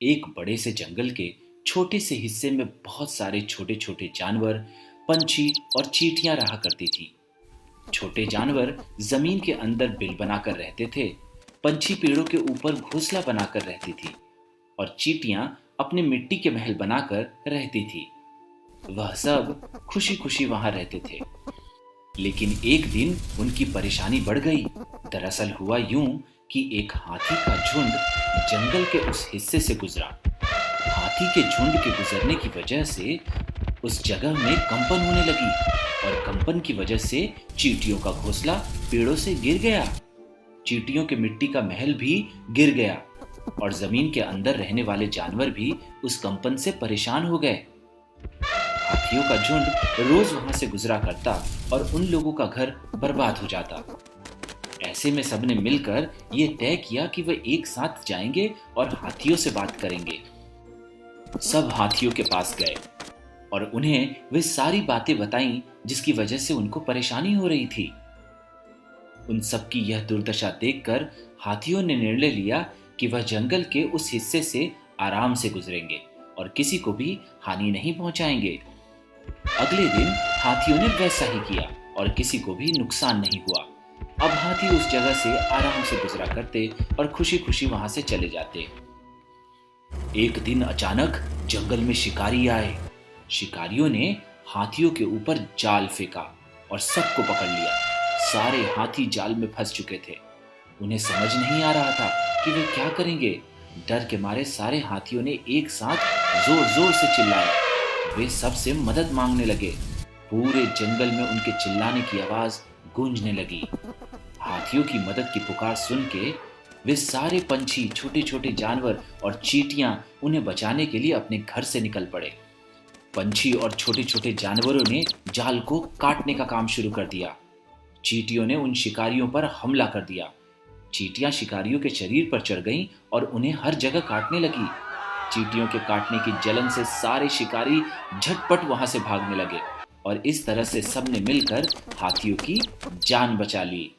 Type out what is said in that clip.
एक बड़े से जंगल के छोटे से हिस्से में बहुत सारे छोटे छोटे जानवर, पंछी और चींटियां रहा करती थी। छोटे जानवर जमीन के अंदर बिल बनाकर रहते थे, पंछी पेड़ों के ऊपर घोंसला बनाकर रहती थी और चींटियां अपने मिट्टी के महल बनाकर रहती थी। वह सब खुशी खुशी वहां रहते थे। लेकिन एक दिन उनकी परेशानी बढ़ गई। दरअसल हुआ यूं कि एक हाथी का झुंड जंगल के उस हिस्से से गुजरा। हाथी के झुंड के गुजरने की वजह से उस जगह में कंपन होने लगी और कंपन की वजह से चींटियों का घोंसला पेड़ों से गिर गया। चींटियों के मिट्टी का महल भी गिर गया और जमीन के अंदर रहने वाले जानवर भी उस कंपन से परेशान हो गए। हाथियों का झुंड रोज वहां से गुजरा करता और उन लोगों का घर बर्बाद हो जाता। ऐसे में सबने मिलकर ये तय किया कि वे एक साथ जाएंगे और हाथियों से बात करेंगे। सब हाथियों के पास गए और उन्हें वे सारी बातें बताईं जिसकी वजह से उनको परेशानी हो रही थी। उन सब की यह दुर्दशा देखकर हाथियों ने निर्णय लिया कि वह जंगल के उस हिस्से से आराम से गुजरेंगे और किसी को भी हानि नहीं पहुंचाएंगे। अगले दिन हाथियों ने वैसा ही किया और किसी को भी नुकसान नहीं हुआ। अब हाथी उस जगह से आराम से गुजरा करते और खुशी खुशी वहां से चले जाते। एक दिन अचानक जंगल में शिकारी आए। शिकारियों ने हाथियों के ऊपर जाल फेंका और सबको पकड़ लिया। सारे हाथी जाल में फंस चुके थे। उन्हें समझ नहीं आ रहा था कि वे क्या करेंगे। डर के मारे सारे हाथियों ने एक साथ जोर जोर से चिल्लाया। वे सबसे मदद मांगने लगे। पूरे जंगल में उनके चिल्लाने की आवाज गूंजने लगी। हाथियों की मदद की पुकार सुन के वे सारे पंछी, छोटे छोटे जानवर और चींटियां उन्हें बचाने के लिए अपने घर से निकल पड़े। पंछी और छोटे छोटे जानवरों ने जाल को काटने का काम शुरू कर दिया। चींटियों ने उन शिकारियों पर हमला कर दिया। चींटियां शिकारियों के शरीर पर चढ़ गईं और उन्हें हर जगह काटने लगी। चींटियों के काटने की जलन से सारे शिकारी झटपट वहां से भागने लगे और इस तरह से सबने मिलकर हाथियों की जान बचा ली।